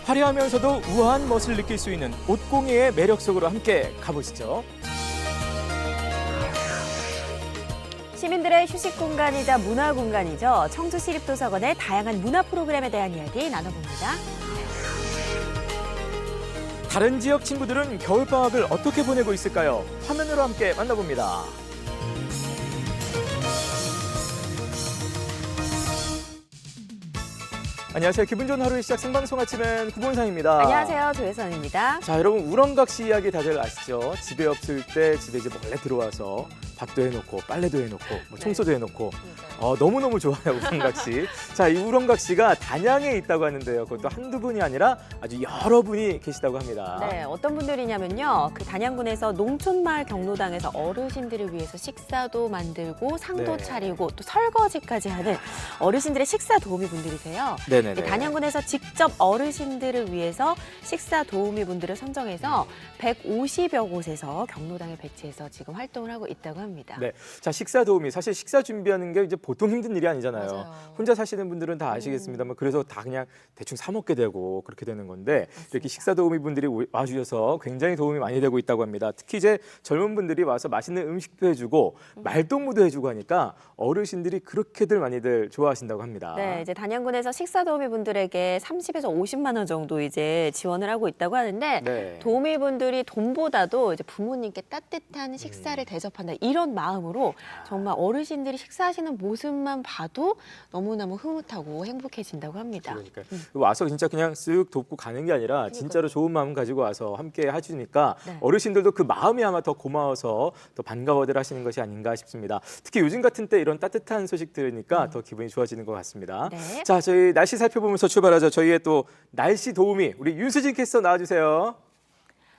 화려하면서도 우아한 멋을 느낄 수 있는 옷공예의 매력 속으로 함께 가보시죠. 시민들의 휴식 공간이자 문화 공간이죠. 청주시립도서관의 다양한 문화 프로그램에 대한 이야기 나눠봅니다. 다른 지역 친구들은 겨울방학을 어떻게 보내고 있을까요? 화면으로 함께 만나봅니다. 안녕하세요. 기분 좋은 하루의 시작 생방송 아침엔 구본상입니다. 안녕하세요. 조혜선입니다. 자, 여러분 우렁각시 이야기 다들 아시죠? 집에 없을 때 집에 이제 몰래 들어와서 밥도 해놓고 빨래도 해놓고 뭐 청소도 해놓고 너무너무 좋아요, 우렁각시. 자, 이 우렁각시가 단양에 있다고 하는데요. 그것도 한두 분이 아니라 아주 여러 분이 계시다고 합니다. 네, 어떤 분들이냐면요. 그 단양군에서 농촌마을 경로당에서 어르신들을 위해서 식사도 만들고 상도 네. 차리고 또 설거지까지 하는 어르신들의 식사 도우미 분들이세요. 네네네. 단양군에서 직접 어르신들을 위해서 식사 도우미 분들을 선정해서 150여 곳에서 경로당에 배치해서 지금 활동을 하고 있다고 합니다. 네, 자 식사 도우미 사실 식사 준비하는 게 이제 보통 힘든 일이 아니잖아요. 맞아요. 혼자 사시는 분들은 다 아시겠습니다만 그래서 다 그냥 대충 사 먹게 되고 그렇게 되는 건데 이렇게 식사 도우미 분들이 와주셔서 굉장히 도움이 많이 되고 있다고 합니다. 특히 이제 젊은 분들이 와서 맛있는 음식도 해주고 말동무도 해주고 하니까 어르신들이 그렇게들 많이들 좋아하신다고 합니다. 네, 이제 단양군에서 식사 도우미 분들에게 30에서 50만 원 정도 이제 지원을 하고 있다고 하는데 네. 도우미 분들이 돈보다도 이제 부모님께 따뜻한 식사를 대접한다 이런 마음으로 정말 어르신들이 식사하시는 모습만 봐도 너무너무 흐뭇하고 행복해진다고 합니다. 그러니까 와서 진짜 그냥 쓱 돕고 가는 게 아니라 진짜로 좋은 마음 가지고 와서 함께 해주니까 네. 어르신들도 그 마음이 아마 더 고마워서 더 반가워들 하시는 것이 아닌가 싶습니다. 특히 요즘 같은 때 이런 따뜻한 소식 들으니까 더 기분이 좋아지는 것 같습니다. 네. 자, 저희 날씨 살펴보면서 출발하죠. 저희의 또 날씨 도우미 우리 윤수진 캐스터 나와주세요.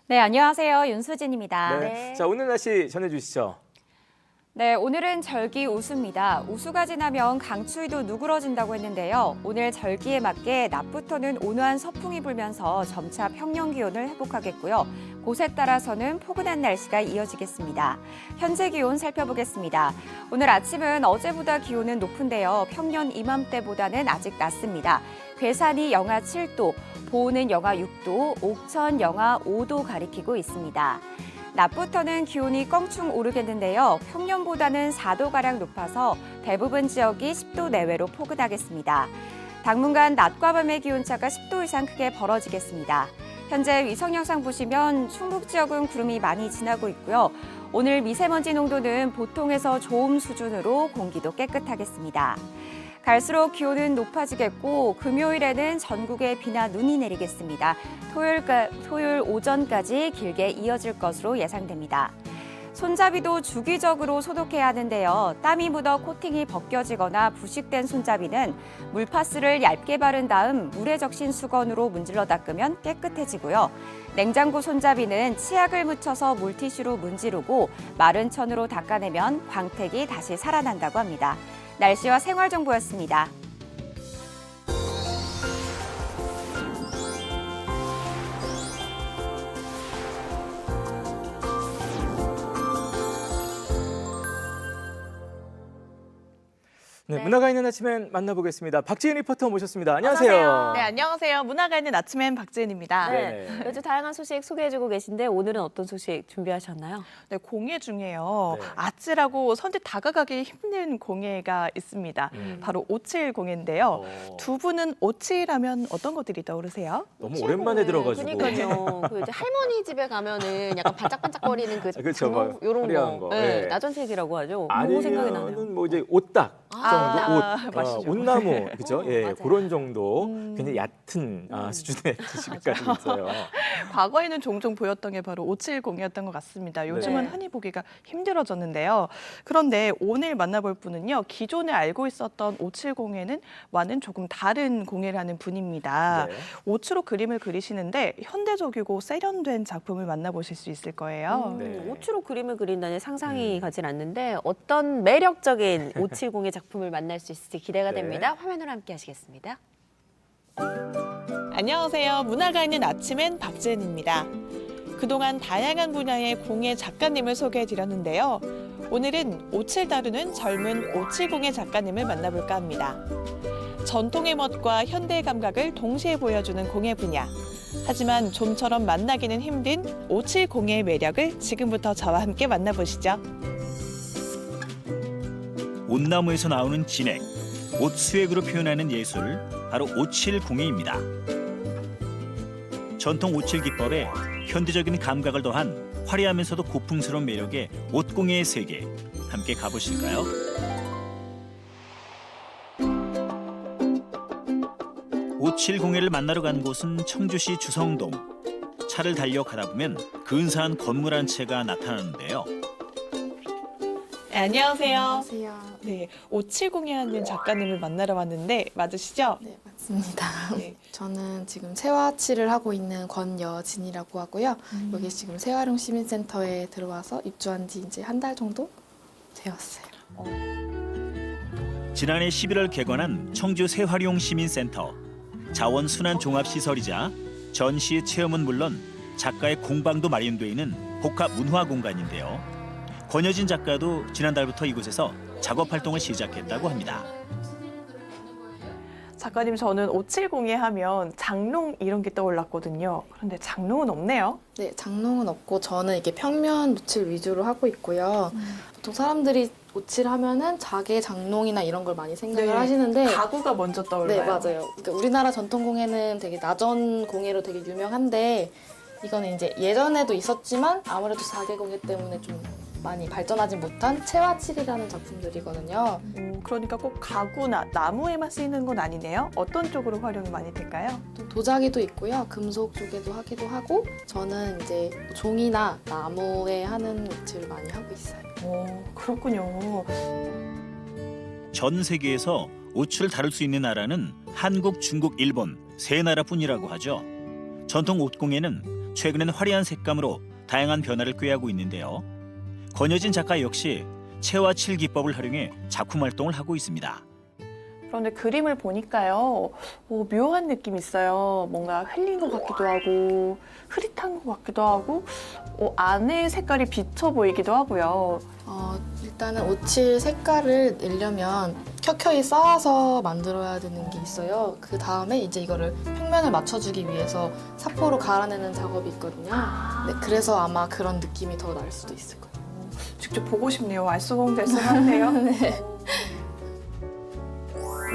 네, 안녕하세요. 윤수진입니다. 네. 자, 오늘 날씨 전해주시죠. 네, 오늘은 절기 우수입니다. 우수가 지나면 강추위도 누그러진다고 했는데요. 오늘 절기에 맞게 낮부터는 온화한 서풍이 불면서 점차 평년 기온을 회복하겠고요. 곳에 따라서는 포근한 날씨가 이어지겠습니다. 현재 기온 살펴보겠습니다. 오늘 아침은 어제보다 기온은 높은데요. 평년 이맘때보다는 아직 낮습니다. 괴산이 영하 7도, 보은은 영하 6도, 옥천 영하 5도 가리키고 있습니다. 낮부터는 기온이 껑충 오르겠는데요. 평년보다는 4도가량 높아서 대부분 지역이 10도 내외로 포근하겠습니다. 당분간 낮과 밤의 기온차가 10도 이상 크게 벌어지겠습니다. 현재 위성 영상 보시면 충북 지역은 구름이 많이 지나고 있고요. 오늘 미세먼지 농도는 보통에서 좋음 수준으로 공기도 깨끗하겠습니다. 갈수록 기온은 높아지겠고 금요일에는 전국에 비나 눈이 내리겠습니다. 토요일 오전까지 길게 이어질 것으로 예상됩니다. 손잡이도 주기적으로 소독해야 하는데요. 땀이 묻어 코팅이 벗겨지거나 부식된 손잡이는 물파스를 얇게 바른 다음 물에 적신 수건으로 문질러 닦으면 깨끗해지고요. 냉장고 손잡이는 치약을 묻혀서 물티슈로 문지르고 마른 천으로 닦아내면 광택이 다시 살아난다고 합니다. 날씨와 생활 정보였습니다. 네, 네. 문화가 있는 아침엔 만나보겠습니다. 박지은 리포터 모셨습니다. 안녕하세요. 네, 안녕하세요. 문화가 있는 아침엔 박지은입니다. 네. 네네. 요즘 다양한 소식 소개해주고 계신데 오늘은 어떤 소식 준비하셨나요? 네, 공예 중에요. 네. 아찔하고 선뜻 다가가기 힘든 공예가 있습니다. 바로 오칠 공예인데요. 두 분은 오칠하면 어떤 것들이 떠오르세요? 너무 오랜만에 들어가지고. 그러니까요. 그 이제 할머니 집에 가면은 약간 반짝반짝거리는 그 그렇죠. 막 이런 화려한 거. 거. 네. 네. 나전색이라고 하죠. 그거 생각이 나네요. 아니면은 뭐 이제 옷딱 정도, 옷, 맞죠. 옷나무, 그죠? 예, 맞아요. 그런 정도 굉장히 얕은 수준의 지식까지 있어요. 과거에는 종종 보였던 게 바로 오칠 공예였던 것 같습니다. 요즘은 네. 흔히 보기가 힘들어졌는데요. 그런데 오늘 만나볼 분은요. 기존에 알고 있었던 오칠 공예와는 조금 다른 공예를 하는 분입니다. 네. 오치로 그림을 그리시는데 현대적이고 세련된 작품을 만나보실 수 있을 거예요. 네. 오치로 그림을 그린다니 상상이 가진 않는데 어떤 매력적인 오칠공예 작품을 만날 수 있을지 기대가 네. 됩니다. 화면으로 함께 하시겠습니다. 안녕하세요. 문화가 있는 아침엔 박지은입니다. 그동안 다양한 분야의 공예 작가님을 소개해드렸는데요. 오늘은 오칠 다루는 젊은 오칠공예 작가님을 만나볼까 합니다. 전통의 멋과 현대의 감각을 동시에 보여주는 공예 분야. 하지만 좀처럼 만나기는 힘든 570의 매력을 지금부터 저와 함께 만나보시죠. 온나무에서 나오는 진액, 옷 수액으로 표현하는 예술, 바로 570입니다. 전통 57 기법에 현대적인 감각을 더한 화려하면서도 고풍스러운 매력의 옷공예의 세계, 함께 가보실까요? 오7공예를 만나러 간 곳은 청주시 주성동. 차를 달려 가다 보면 근사한 건물 한 채가 나타나는데요. 네, 안녕하세요. 안녕하세요. 네, 570에 하는 작가님을 만나러 왔는데 맞으시죠? 네, 맞습니다. 네. 저는 지금 세화칠을 하고 있는 권여진이라고 하고요. 여기 지금 세화룡 시민센터에 들어와서 입주한 지 이제 한 달 정도 되었어요. 지난해 11월 개관한 청주 새활용 시민센터. 자원순환 종합시설이자 전시 체험은 물론 작가의 공방도 마련되어 있는 복합 문화 공간인데요. 권여진 작가도 지난달부터 이곳에서 작업 활동을 시작했다고 합니다. 작가님, 저는 570에 하면 장롱 이런 게 떠올랐거든요. 그런데 장롱은 없네요. 네, 장롱은 없고 저는 이게 평면 노칠 위주로 하고 있고요. 보통 사람들이 노칠 하면은 자개 장롱이나 이런 걸 많이 생각을 네, 하시는데 가구가 먼저 떠올라요. 네, 맞아요. 그러니까 우리나라 전통 공예는 되게 나전 공예로 되게 유명한데 이거는 이제 예전에도 있었지만 아무래도 자개 공예 때문에 좀 많이 발전하지 못한 채화칠이라는 작품들이거든요. 그러니까 꼭 가구나 나무에만 쓰이는 건 아니네요. 어떤 쪽으로 활용이 많이 될까요? 또 도자기도 있고요. 금속 쪽에도 하기도 하고 저는 이제 종이나 나무에 하는 노출을 많이 하고 있어요. 오, 그렇군요. 전 세계에서 옷을 다룰 수 있는 나라는 한국, 중국, 일본 세 나라뿐이라고 하죠. 전통 옷공예는 최근엔 화려한 색감으로 다양한 변화를 꾀하고 있는데요. 권여진 작가 역시 채화칠 기법을 활용해 작품 활동을 하고 있습니다. 그런데 그림을 보니까요, 묘한 느낌이 있어요. 뭔가 흘린 것 같기도 하고 흐릿한 것 같기도 하고 안에 색깔이 비쳐 보이기도 하고요. 일단은 오칠 색깔을 내려면 켜켜이 쌓아서 만들어야 되는 게 있어요. 그 다음에 이제 이거를 평면을 맞춰주기 위해서 사포로 갈아내는 작업이 있거든요. 네, 그래서 아마 그런 느낌이 더 날 수도 있을 거예요. 직접 보고 싶네요. 알쏭달쏭하네요. 네.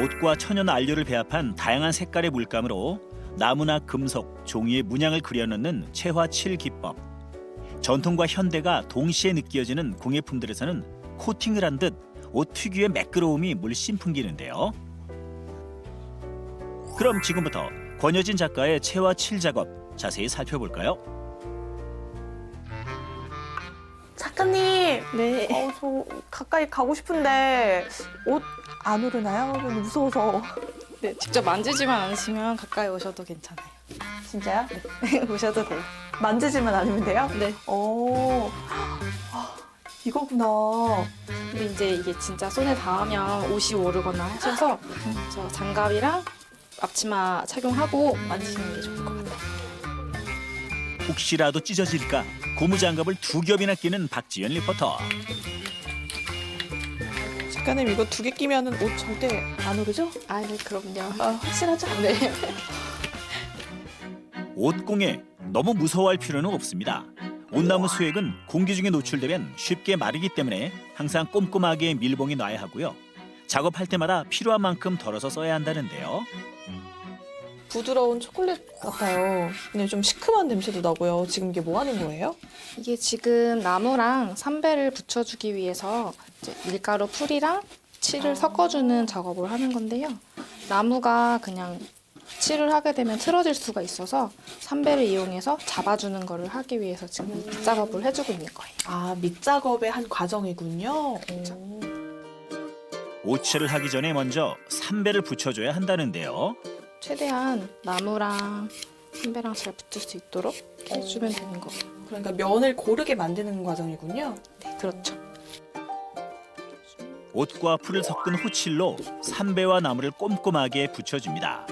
옷과 천연 안료를 배합한 다양한 색깔의 물감으로 나무나 금속, 종이에 문양을 그려넣는 채화칠 기법. 전통과 현대가 동시에 느껴지는 공예품들에서는 코팅을 한 듯 옷 특유의 매끄러움이 물씬 풍기는데요. 그럼 지금부터 권여진 작가의 채화칠 작업 자세히 살펴볼까요? 작가님, 네. 저 가까이 가고 싶은데 옷 안 오르나요? 너무 무서워서. 네, 직접 만지지만 않으시면 가까이 오셔도 괜찮아요. 진짜요? 네, 오셔도 돼요. 만지지만 않으면 돼요? 네. 오, 이거구나. 근데 이제 이게 진짜 손에 닿으면 옷이 오르거나 하셔서 저 장갑이랑 앞치마 착용하고 만지시는 게 좋을 것 같아요. 혹시라도 찢어질까 고무장갑을 2겹이나 끼는 박지연 리포터. 작가님, 이거 2개 끼면 옷 절대 안 오르죠? 아, 네, 그럼요. 확실하죠? 네. 옷공예 너무 무서워할 필요는 없습니다. 온나무 수액은 공기 중에 노출되면 쉽게 마르기 때문에 항상 꼼꼼하게 밀봉해 놔야 하고요. 작업할 때마다 필요한 만큼 덜어서 써야 한다는데요. 부드러운 초콜릿 같아요. 근데 좀 시큼한 냄새도 나고요. 지금 이게 뭐 하는 거예요? 이게 지금 나무랑 삼배를 붙여주기 위해서 이제 밀가루 풀이랑 칠을 섞어주는 작업을 하는 건데요. 나무가 그냥 칠을 하게 되면 틀어질 수가 있어서 삼배를 이용해서 잡아주는 거를 하기 위해서 지금 이 작업을 해주고 있는 거예요. 아, 밑작업의 한 과정이군요. 오칠을 하기 전에 먼저 삼배를 붙여줘야 한다는데요. 최대한 나무랑 삼배랑 잘 붙을 수 있도록 해주면 되는 거예요. 그러니까 면을 고르게 만드는 과정이군요. 네, 그렇죠. 옷과 풀을 섞은 호칠로 삼배와 나무를 꼼꼼하게 붙여줍니다.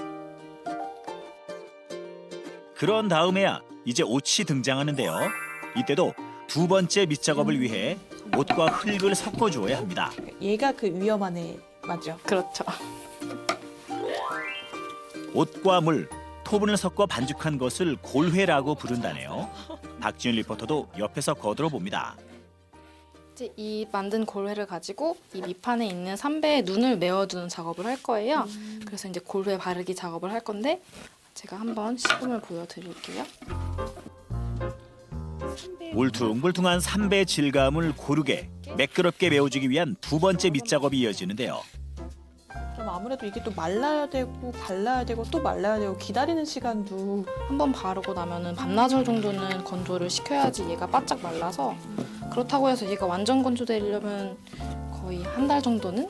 그런 다음에야 이제 옷이 등장하는데요. 이때도 두 번째 밑작업을 위해 옷과 흙을 섞어주어야 합니다. 얘가 그 위험한 애 맞죠? 그렇죠. 옷과 물, 토분을 섞어 반죽한 것을 골회라고 부른다네요. 박지윤 리포터도 옆에서 거들어 봅니다. 이제 이 만든 골회를 가지고 이 밑판에 있는 삼배에 눈을 메워주는 작업을 할 거예요. 그래서 이제 골회 바르기 작업을 할 건데 제가 한번 시범을 보여드릴게요. 울퉁불퉁한 삼배 질감을 고르게 매끄럽게 메워주기 위한 두 번째 밑작업이 이어지는데요. 그럼 아무래도 이게 또 말라야 되고 발라야 되고 또 말라야 되고 기다리는 시간도 한번 바르고 나면은 반나절 정도는 건조를 시켜야지 얘가 바짝 말라서 그렇다고 해서 얘가 완전 건조되려면 거의 한 달 정도는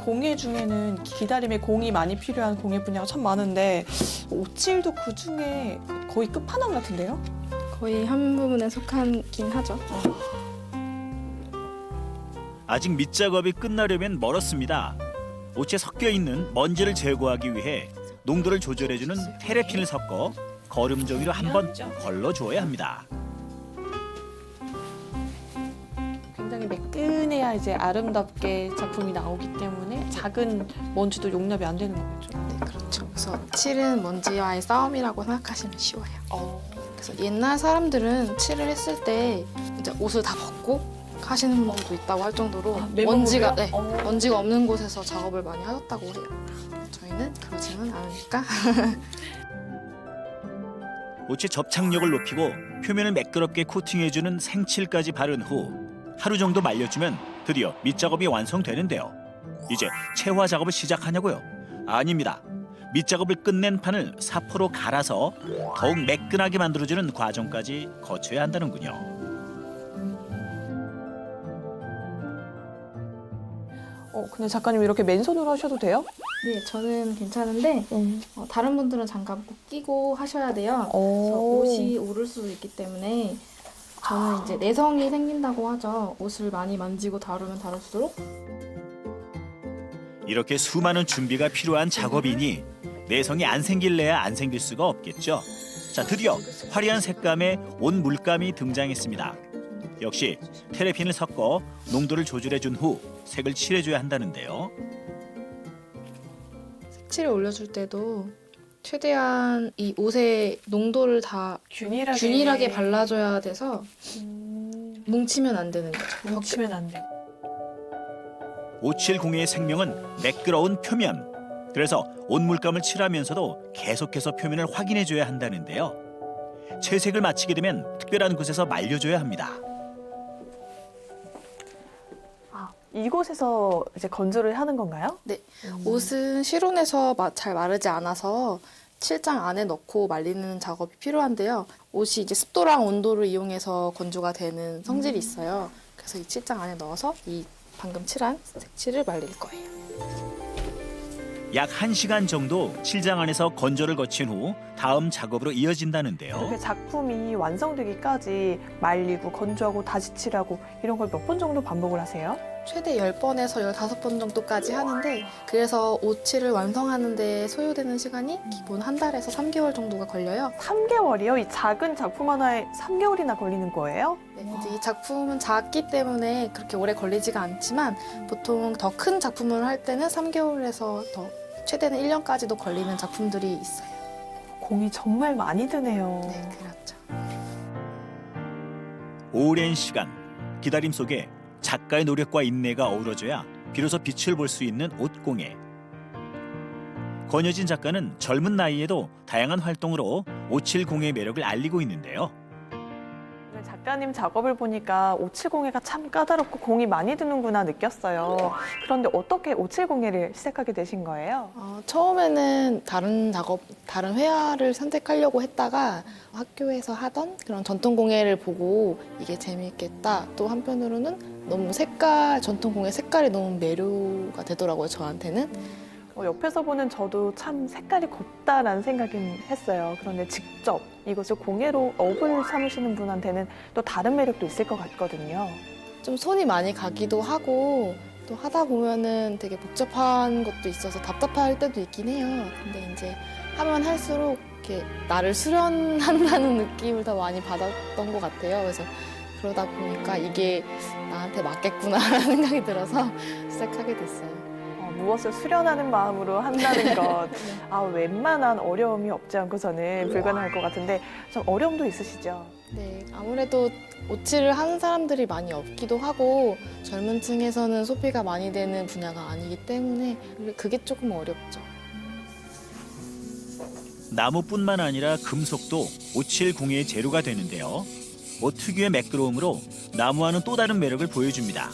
공예 중에는 기다림에 공이 많이 필요한 공예 분야가 참 많은데 오칠도 그 중에 거의 끝판왕 같은데요? 거의 한 부분에 속하긴 하죠. 아직 밑작업이 끝나려면 멀었습니다. 옷에 섞여 있는 먼지를 제거하기 위해 농도를 조절해주는 테레핀을 섞어 거름종이로 한번 걸러주어야 합니다. 굉장히 매끈해야 이제 아름답게 작품이 나오기 때문에 작은 먼지도 용납이 안 되는 거겠죠. 네, 그렇죠. 그래서 칠은 먼지와의 싸움이라고 생각하시면 쉬워요. 그래서 옛날 사람들은 칠을 했을 때 이제 옷을 다 벗고 하시는 분들도 있다고 할 정도로 먼지가 먼지가 없는 곳에서 작업을 많이 하셨다고 해요. 저희는 그러지는 않으니까. 옷의 접착력을 높이고 표면을 매끄럽게 코팅해주는 생칠까지 바른 후 하루 정도 말려주면 드디어 밑작업이 완성되는데요. 이제 채화 작업을 시작하냐고요? 아닙니다. 밑작업을 끝낸 판을 사포로 갈아서 더욱 매끈하게 만들어주는 과정까지 거쳐야 한다는군요. 근데 작가님 이렇게 맨손으로 하셔도 돼요? 네, 저는 괜찮은데 다른 분들은 장갑 꼭 끼고 하셔야 돼요. 그래서 오. 옷이 오를 수 있기 때문에 저는 이제 내성이 생긴다고 하죠. 옷을 많이 만지고 다루면 다룰수록. 이렇게 수많은 준비가 필요한 작업이니 내성이 안 생길래야 안 생길 수가 없겠죠. 자, 드디어 화려한 색감의 온 물감이 등장했습니다. 역시 테레핀을 섞어 농도를 조절해준 후 색을 칠해줘야 한다는데요. 색칠을 올려줄 때도 최대한 이 옷의 농도를 다 균일하게 발라줘야 돼서 뭉치면 안 되는 거죠. 뭉치면 안 돼. 570의 생명은 매끄러운 표면. 그래서 온 물감을 칠하면서도 계속해서 표면을 확인해줘야 한다는데요. 채색을 마치게 되면 특별한 곳에서 말려줘야 합니다. 이곳에서 이제 건조를 하는 건가요? 네, 옷은 실온에서 잘 마르지 않아서 칠장 안에 넣고 말리는 작업이 필요한데요. 옷이 이제 습도랑 온도를 이용해서 건조가 되는 성질이 있어요. 그래서 이 칠장 안에 넣어서 이 방금 칠한 색칠을 말릴 거예요. 약 1시간 정도 칠장 안에서 건조를 거친 후 다음 작업으로 이어진다는데요. 이렇게 작품이 완성되기까지 말리고 건조하고 다시 칠하고 이런 걸 몇 번 정도 반복을 하세요? 최대 10번에서 15번 정도까지 하는데 그래서 옷칠을 완성하는 데 소요되는 시간이 기본 한 달에서 3개월 정도가 걸려요. 3개월이요? 이 작은 작품 하나에 3개월이나 걸리는 거예요? 네, 이제 이 작품은 작기 때문에 그렇게 오래 걸리지가 않지만 보통 더 큰 작품을 할 때는 3개월에서 더 최대는 1년까지도 걸리는 작품들이 있어요. 공이 정말 많이 드네요. 네, 그렇죠. 오랜 시간 기다림 속에 작가의 노력과 인내가 어우러져야 비로소 빛을 볼 수 있는 옷공예. 권여진 작가는 젊은 나이에도 다양한 활동으로 오칠공예의 매력을 알리고 있는데요. 오늘 작가님 작업을 보니까 오칠공예가 참 까다롭고 공이 많이 드는구나 느꼈어요. 그런데 어떻게 오칠공예를 시작하게 되신 거예요? 처음에는 다른 회화를 선택하려고 했다가 학교에서 하던 그런 전통공예를 보고 이게 재미있겠다. 또 한편으로는 너무 전통공예 색깔이 너무 매료가 되더라고요, 저한테는. 옆에서 보는 저도 참 색깔이 곱다라는 생각은 했어요. 그런데 직접 이것을 공예로 업을 삼으시는 분한테는 또 다른 매력도 있을 것 같거든요. 좀 손이 많이 가기도 하고 또 하다 보면은 되게 복잡한 것도 있어서 답답할 때도 있긴 해요. 근데 이제 하면 할수록 이렇게 나를 수련한다는 느낌을 더 많이 받았던 것 같아요. 그래서 그러다 보니까 이게 나한테 맞겠구나라는 생각이 들어서 시작하게 됐어요. 무엇을 수련하는 마음으로 한다는 것, 웬만한 어려움이 없지 않고서는 불가능할 것 같은데 좀 어려움도 있으시죠? 네, 아무래도 오칠을 하는 사람들이 많이 없기도 하고 젊은 층에서는 소비가 많이 되는 분야가 아니기 때문에 그게 조금 어렵죠. 나무뿐만 아니라 금속도 오칠 공예의 재료가 되는데요. 옷 특유의 매끄러움으로 나무와는 또 다른 매력을 보여줍니다.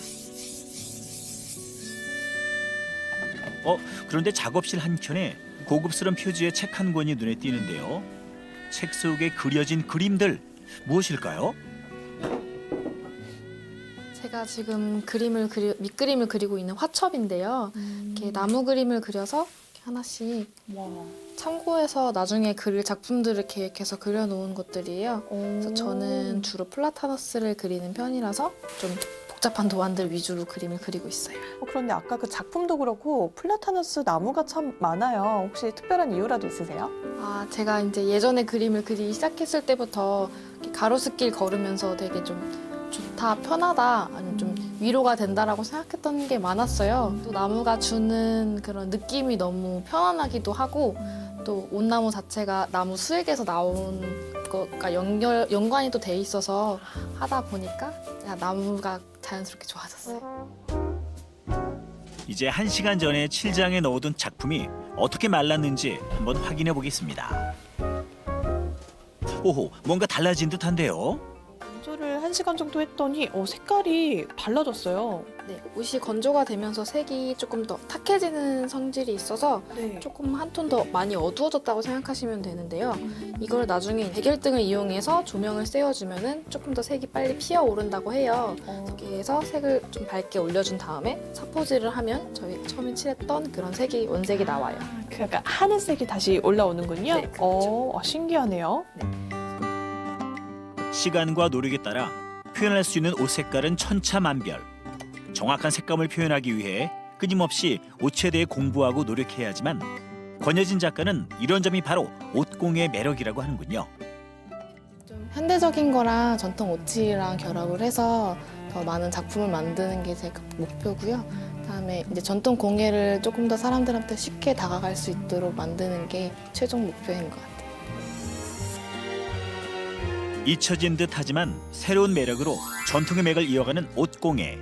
그런데 작업실 한켠에 고급스러운 표지의 책 한 권이 눈에 띄는데요. 책 속에 그려진 그림들 무엇일까요? 제가 지금 밑그림을 그리고 있는 화첩인데요. 이렇게 나무 그림을 그려서 이렇게 하나씩 참고해서 나중에 그릴 작품들을 계획해서 그려놓은 것들이에요. 그래서 저는 주로 플라타너스를 그리는 편이라서 좀 복잡한 도안들 위주로 그림을 그리고 있어요. 그런데 아까 그 작품도 그렇고 플라타너스 나무가 참 많아요. 혹시 특별한 이유라도 있으세요? 제가 이제 예전에 그림을 그리기 시작했을 때부터 이렇게 가로수길 걸으면서 되게 좀 좋다, 편하다, 아니면 좀 위로가 된다라고 생각했던 게 많았어요. 또 나무가 주는 그런 느낌이 너무 편안하기도 하고 또 온나무 자체가 나무 수액에서 나온 것과 연관이 또 돼 있어서 하다 보니까 나무가 자연스럽게 좋아졌어요. 이제 1시간 전에 칠장에 넣어둔 작품이 어떻게 말랐는지 한번 확인해 보겠습니다. 오호, 뭔가 달라진 듯한데요. 건조를 1시간 정도 했더니 색깔이 달라졌어요. 네, 옷이 건조가 되면서 색이 조금 더 탁해지는 성질이 있어서 네. 조금 한 톤 더 많이 어두워졌다고 생각하시면 되는데요. 이걸 나중에 백열등을 이용해서 조명을 쐬어주면은 조금 더 색이 빨리 피어오른다고 해요. 이렇게 해서 색을 좀 밝게 올려준 다음에 사포질을 하면 저희 처음에 칠했던 그런 색이 원색이 나와요. 그러니까 하늘색이 다시 올라오는군요. 네, 그렇죠. 신기하네요. 시간과 노력에 따라 표현할 수 있는 옷 색깔은 천차만별. 정확한 색감을 표현하기 위해 끊임없이 옷에 대해 공부하고 노력해야 하지만 권여진 작가는 이런 점이 바로 옷공예의 매력이라고 하는군요. 좀 현대적인 거랑 전통 오칠이랑 결합을 해서 더 많은 작품을 만드는 게 제 목표고요. 그다음에 이제 전통 공예를 조금 더 사람들한테 쉽게 다가갈 수 있도록 만드는 게 최종 목표인 것 같아요. 잊혀진 듯하지만 새로운 매력으로 전통의 맥을 이어가는 옷공예.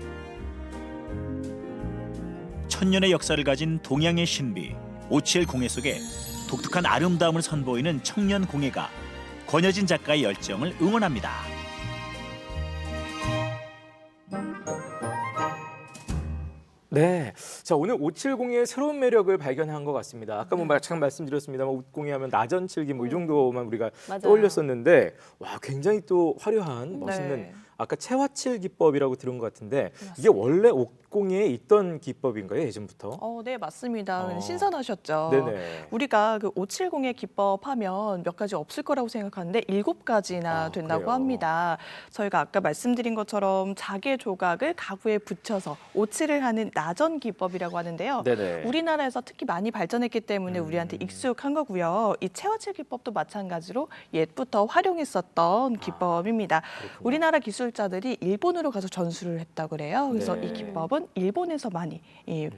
천년의 역사를 가진 동양의 신비 오칠 공예 속에 독특한 아름다움을 선보이는 청년 공예가 권여진 작가의 열정을 응원합니다. 네, 자 오늘 옷칠공예의 새로운 매력을 발견한 것 같습니다. 아까 뭐 마찬가지 말씀드렸습니다만 옷공예하면 나전칠기 뭐 이 정도만 우리가 맞아요. 떠올렸었는데 와 굉장히 또 화려한 멋있는 네. 아까 채화칠 기법이라고 들은 것 같은데 이게 원래 옷공예에 있던 기법인가요 예전부터? 네, 맞습니다. 어. 신선하셨죠? 네네. 우리가 그 570의 기법 하면 몇 가지 없을 거라고 생각하는데 7가지나 된다고 그래요? 합니다. 저희가 아까 말씀드린 것처럼 자개 조각을 가구에 붙여서 오칠을 하는 나전 기법이라고 하는데요. 네네. 우리나라에서 특히 많이 발전했기 때문에 우리한테 익숙한 거고요. 이 채화칠 기법도 마찬가지로 옛부터 활용했었던 기법입니다. 그렇군요. 우리나라 기술자들이 일본으로 가서 전수를 했다고 그래요. 그래서 네. 이 기법은 일본에서 많이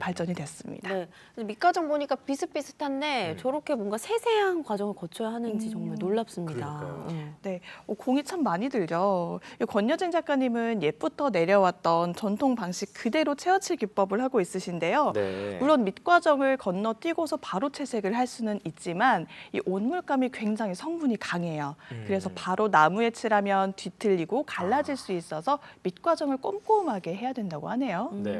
발전이 됐습니다. 네. 밑과정 보니까 비슷비슷한데 저렇게 뭔가 세세한 과정을 거쳐야 하는지 정말 놀랍습니다. 그러니까요. 네. 공이 참 많이 들죠. 이 권여진 작가님은 옛부터 내려왔던 전통 방식 그대로 채화칠 기법을 하고 있으신데요. 네. 물론 밑과정을 건너뛰고서 바로 채색을 할 수는 있지만 이 온물감이 굉장히 성분이 강해요. 그래서 바로 나무에 칠하면 뒤틀리고 갈라질 수 있어서 밑과정을 꼼꼼하게 해야 된다고 하네요. 네.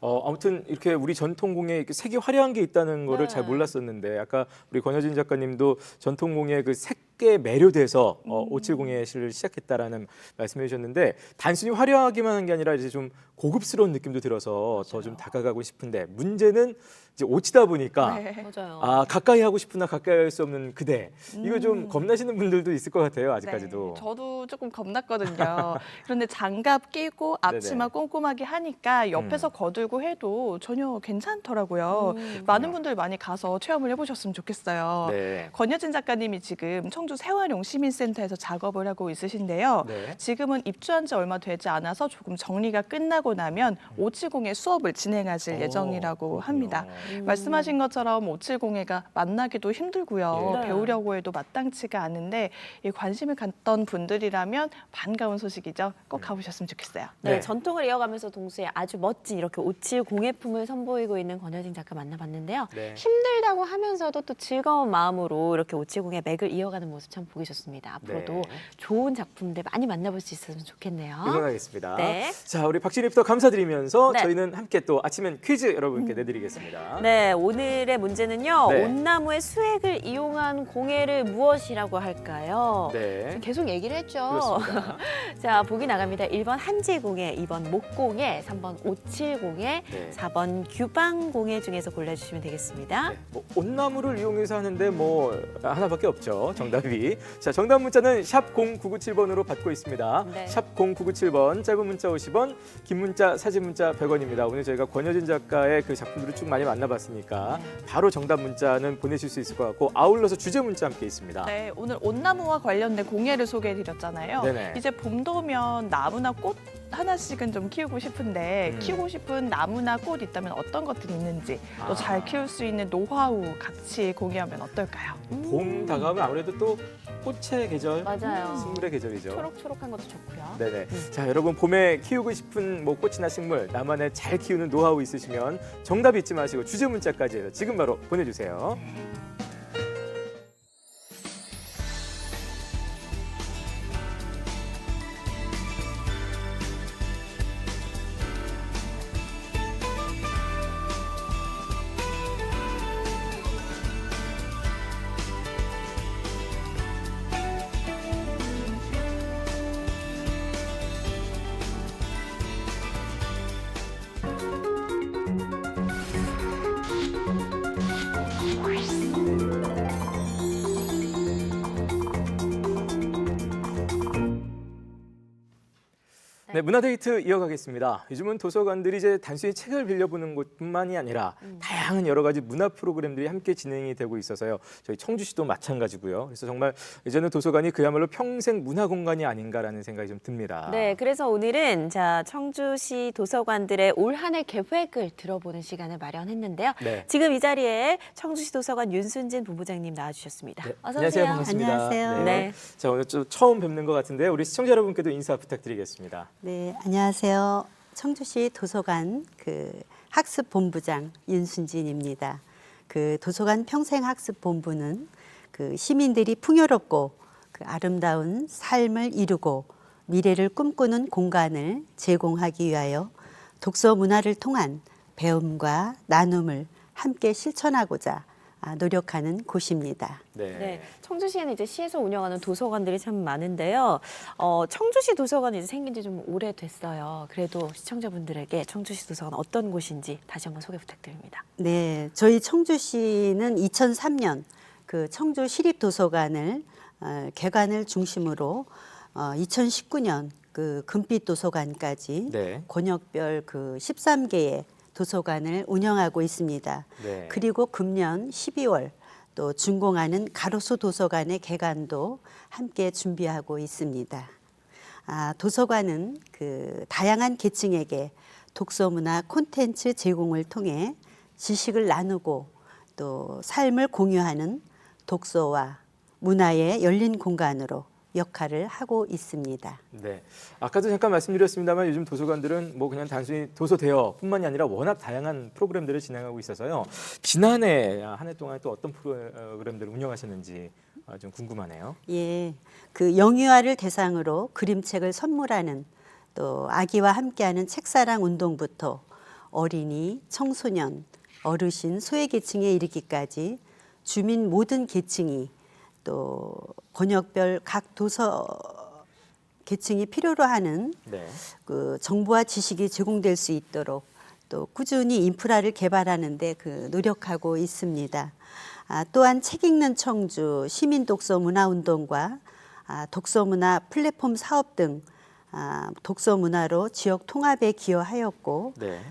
아무튼 이렇게 우리 전통공예 이렇게 색이 화려한 게 있다는 거를 네. 잘 몰랐었는데 아까 우리 권여진 작가님도 전통공예 그 색에 매료돼서 570공예를 시작했다라는 말씀해 주셨는데 단순히 화려하기만 한 게 아니라 이제 좀 고급스러운 느낌도 들어서 더 좀 다가가고 싶은데 문제는 이제 옷이다 보니까 네. 맞아요. 가까이 하고 싶으나 가까이 할 수 없는 그대. 이거 좀 겁나시는 분들도 있을 것 같아요. 아직까지도. 네, 저도 조금 겁났거든요. 그런데 장갑 끼고 앞치마 네네. 꼼꼼하게 하니까 옆에서 거들고 해도 전혀 괜찮더라고요. 많은 분들 많이 가서 체험을 해보셨으면 좋겠어요. 네. 권여진 작가님이 지금 청주 세활용 시민센터에서 작업을 하고 있으신데요. 네. 지금은 입주한 지 얼마 되지 않아서 조금 정리가 끝나고 나면 570의 수업을 진행하실 예정이라고 합니다. 말씀하신 것처럼 570회가 만나기도 힘들고요. 예. 배우려고 해도 마땅치가 않은데 이 관심을 갖던 분들이라면 반가운 소식이죠. 꼭 가보셨으면 좋겠어요. 네, 네. 전통을 이어가면서 동시에 아주 멋진 이렇게 570의 품을 선보이고 있는 권효진 작가 만나봤는데요. 네. 힘들다고 하면서도 또 즐거운 마음으로 이렇게 570의 맥을 이어가는 모습 참 보기 좋습니다. 앞으로도 네. 좋은 작품들 많이 만나볼 수 있었으면 좋겠네요. 응원하겠습니다. 네. 자, 우리 박진입도 감사드리면서 네. 저희는 함께 또 아침엔 퀴즈 여러분께 내드리겠습니다. 네, 오늘의 문제는요. 네. 온나무의 수액을 이용한 공예를 무엇이라고 할까요? 네. 계속 얘기를 했죠. 그렇습니다. 자, 보기 나갑니다. 1번 한지공예, 2번 목공예, 3번 570예, 네. 4번 규방공예 중에서 골라주시면 되겠습니다. 네, 뭐 온나무를 이용해서 하는데 뭐 하나밖에 없죠. 정답이. 자, 정답 문자는 샵 0997번으로 받고 있습니다. 네. 샵 0997번, 짧은 문자 50원, 긴 문자, 사진 문자 100원입니다. 오늘 저희가 권효진 작가의 그 작품들을 쭉 많이 만나봤으니까 바로 정답 문자는 보내실 수 있을 것 같고 아울러서 주제 문자 함께 있습니다. 네, 오늘 온나무와 관련된 공예를 소개해드렸잖아요. 네네. 이제 봄도 오면 나무나 꽃 하나씩은 좀 키우고 싶은데 키우고 싶은 나무나 꽃 있다면 어떤 것들이 있는지 또 잘 키울 수 있는 노하우 같이 공유하면 어떨까요? 봄 다가오면 아무래도 또 꽃의 계절, 맞아요. 식물의 계절이죠. 초록초록한 것도 좋고요. 네네. 자, 여러분 봄에 키우고 싶은 뭐 꽃이나 식물 나만의 잘 키우는 노하우 있으시면 정답 잊지 마시고 주제 문자까지 해서 지금 바로 보내주세요. 네, 문화데이트 이어가겠습니다. 요즘은 도서관들이 이제 단순히 책을 빌려보는 곳뿐만이 아니라 다양한 여러 가지 문화 프로그램들이 함께 진행이 되고 있어서요. 저희 청주시도 마찬가지고요. 그래서 정말 이제는 도서관이 그야말로 평생 문화 공간이 아닌가라는 생각이 좀 듭니다. 네, 그래서 오늘은 자 청주시 도서관들의 올 한 해 계획을 들어보는 시간을 마련했는데요. 네. 지금 이 자리에 청주시 도서관 윤순진 본부장님 나와주셨습니다. 네, 어서 안녕하세요. 오세요. 반갑습니다. 안녕하세요. 네. 자, 오늘 좀 처음 뵙는 것 같은데 우리 시청자 여러분께도 인사 부탁드리겠습니다. 네, 안녕하세요. 청주시 도서관 학습 본부장 윤순진입니다. 도서관 평생 학습 본부는 시민들이 풍요롭고 아름다운 삶을 이루고 미래를 꿈꾸는 공간을 제공하기 위하여 독서 문화를 통한 배움과 나눔을 함께 실천하고자 노력하는 곳입니다. 네, 청주시에는 이제 시에서 운영하는 도서관들이 참 많은데요. 청주시 도서관이 이제 생긴 지 좀 오래됐어요. 그래도 시청자분들에게 청주시 도서관 어떤 곳인지 다시 한번 소개 부탁드립니다. 네, 저희 청주시는 2003년 청주 시립도서관을 개관을 중심으로 2019년 금빛 도서관까지 네. 권역별 13개의 도서관을 운영하고 있습니다. 네. 그리고 금년 12월 또 준공하는 가로수 도서관의 개관도 함께 준비하고 있습니다. 도서관은 다양한 계층에게 독서 문화 콘텐츠 제공을 통해 지식을 나누고 또 삶을 공유하는 독서와 문화의 열린 공간으로 역할을 하고 있습니다. 네. 아까도 잠깐 말씀드렸습니다만 요즘 도서관들은 뭐 그냥 단순히 도서 대여뿐만이 아니라 워낙 다양한 프로그램들을 진행하고 있어서요. 지난해 한 해 동안 또 어떤 프로그램들을 운영하셨는지 좀 궁금하네요. 예, 영유아를 대상으로 그림책을 선물하는 또 아기와 함께하는 책사랑 운동부터 어린이, 청소년, 어르신, 소외계층에 이르기까지 주민 모든 계층이 또 권역별 각 도서 계층이 필요로 하는 네. 정보와 지식이 제공될 수 있도록 또 꾸준히 인프라를 개발하는 데 노력하고 있습니다. 또한 책 읽는 청주 시민 독서 문화 운동과 독서 문화 플랫폼 사업 등 독서 문화로 지역 통합에 기여하였고 네.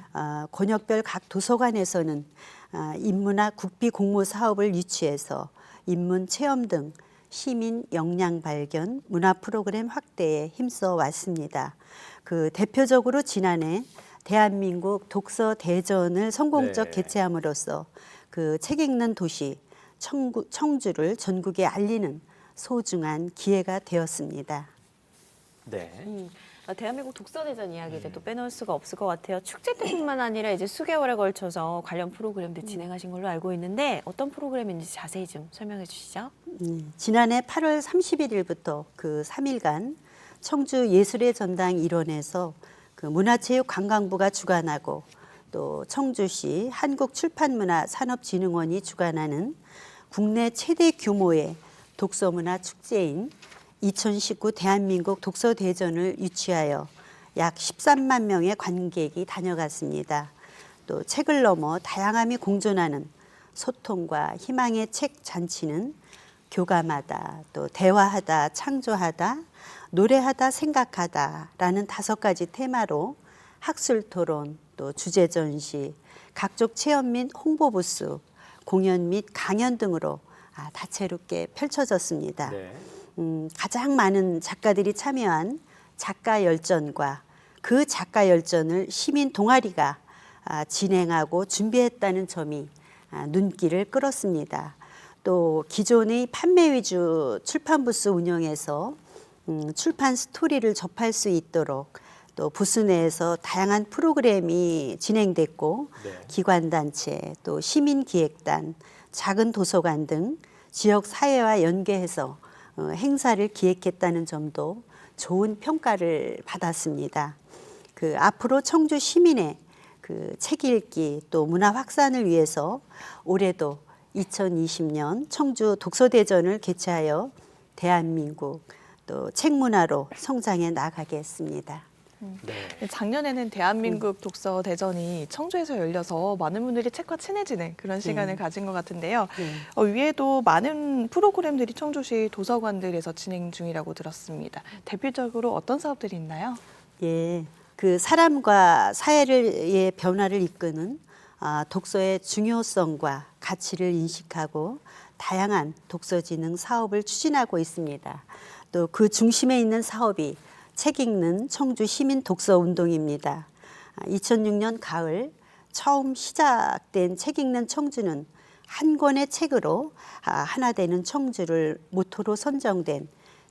권역별 각 도서관에서는 인문학 국비 공모 사업을 유치해서 인문 체험 등 시민 역량 발견, 문화 프로그램 확대에 힘써 왔습니다. 그 대표적으로 지난해 대한민국 독서 대전을 성공적 네. 개최함으로써 그 책 읽는 도시 청주를 전국에 알리는 소중한 기회가 되었습니다. 네. 대한민국 독서대전 이야기 이제 또 빼놓을 수가 없을 것 같아요. 축제 때뿐만 아니라 이제 수개월에 걸쳐서 관련 프로그램들 진행하신 걸로 알고 있는데 어떤 프로그램인지 자세히 좀 설명해 주시죠. 지난해 8월 31일부터 그 3일간 청주 예술의 전당 일원에서 그 문화체육관광부가 주관하고 또 청주시 한국출판문화산업진흥원이 주관하는 국내 최대 규모의 독서문화 축제인 2019 대한민국 독서대전을 유치하여 약 13만 명의 관객이 다녀갔습니다. 또 책을 넘어 다양함이 공존하는 소통과 희망의 책 잔치는 교감하다, 또 대화하다, 창조하다, 노래하다, 생각하다라는 5가지 테마로 학술 토론, 또 주제 전시, 각종 체험 및 홍보 부스, 공연 및 강연 등으로 다채롭게 펼쳐졌습니다. 네. 가장 많은 작가들이 참여한 작가 열전과 그 작가 열전을 시민 동아리가 진행하고 준비했다는 점이 눈길을 끌었습니다. 또 기존의 판매 위주 출판 부스 운영에서 출판 스토리를 접할 수 있도록 또 부스 내에서 다양한 프로그램이 진행됐고 네. 기관단체, 또 시민기획단, 작은 도서관 등 지역 사회와 연계해서 행사를 기획했다는 점도 좋은 평가를 받았습니다. 그 앞으로 청주 시민의 그 책 읽기 또 문화 확산을 위해서 올해도 2020년 청주 독서대전을 개최하여 대한민국 또 책문화로 성장해 나가겠습니다. 네. 작년에는 대한민국 독서 대전이 청주에서 열려서 많은 분들이 책과 친해지는 그런 시간을 가진 것 같은데요. 위에도 많은 프로그램들이 청주시 도서관들에서 진행 중이라고 들었습니다. 대표적으로 어떤 사업들이 있나요? 예, 그 사람과 사회의 변화를 이끄는 독서의 중요성과 가치를 인식하고 다양한 독서진흥 사업을 추진하고 있습니다. 또 그 중심에 있는 사업이 책 읽는 청주 시민 독서 운동입니다. 2006년 가을 처음 시작된 책 읽는 청주는 한 권의 책으로 하나 되는 청주를 모토로 선정된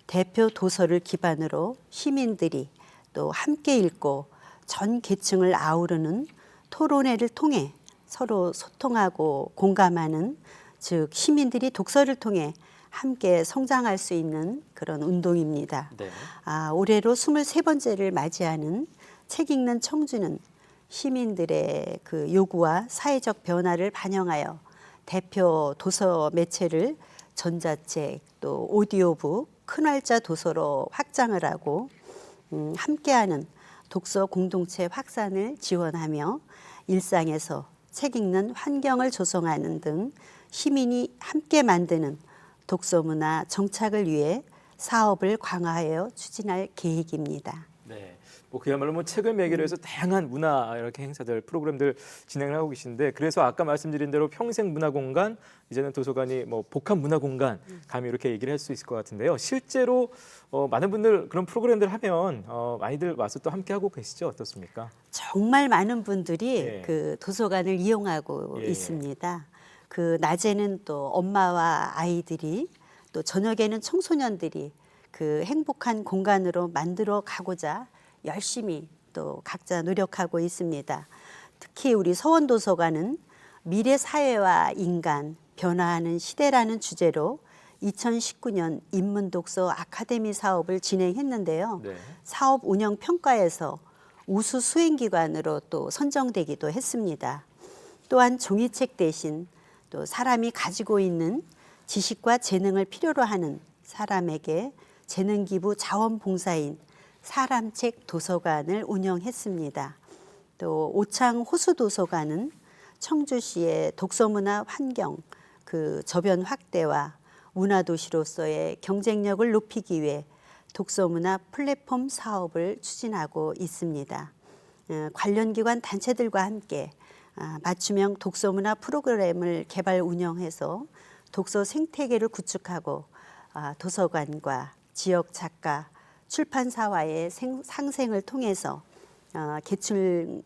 대표 도서를 기반으로 시민들이 또 함께 읽고 전 계층을 아우르는 토론회를 통해 서로 소통하고 공감하는, 즉 시민들이 독서를 통해 함께 성장할 수 있는 그런 운동입니다. 네. 올해로 23번째를 맞이하는 책 읽는 청주는 시민들의 그 요구와 사회적 변화를 반영하여 대표 도서 매체를 전자책 또 오디오북 큰활자 도서로 확장을 하고 함께하는 독서 공동체 확산을 지원하며 일상에서 책 읽는 환경을 조성하는 등 시민이 함께 만드는 독서문화 정착을 위해 사업을 강화하여 추진할 계획입니다. 네. 뭐 그야말로 뭐 책을 매개로 해서 다양한 문화 이렇게 행사들 프로그램들 진행을 하고 계신데, 그래서 아까 말씀드린 대로 평생 문화 공간, 이제는 도서관이 뭐 복합 문화 공간 감히 이렇게 얘기를 할 수 있을 것 같은데요. 실제로 많은 분들 그런 프로그램들 하면 많이들 와서 또 함께 하고 계시죠? 어떻습니까? 정말 많은 분들이 예. 그 도서관을 이용하고 예. 있습니다. 그 낮에는 또 엄마와 아이들이, 또 저녁에는 청소년들이 그 행복한 공간으로 만들어 가고자 열심히 또 각자 노력하고 있습니다. 특히 우리 서원도서관은 미래 사회와 인간, 변화하는 시대라는 주제로 2019년 인문독서 아카데미 사업을 진행했는데요. 네. 사업 운영 평가에서 우수 수행기관으로 또 선정되기도 했습니다. 또한 종이책 대신 또 사람이 가지고 있는 지식과 재능을 필요로 하는 사람에게 재능기부 자원봉사인 사람책 도서관을 운영했습니다. 또 오창 호수도서관은 청주시의 독서문화 환경 그 저변 확대와 문화도시로서의 경쟁력을 높이기 위해 독서문화 플랫폼 사업을 추진하고 있습니다. 관련 기관 단체들과 함께 맞춤형 독서문화 프로그램을 개발 운영해서 독서 생태계를 구축하고 도서관과 지역 작가, 출판사와의 상생을 통해서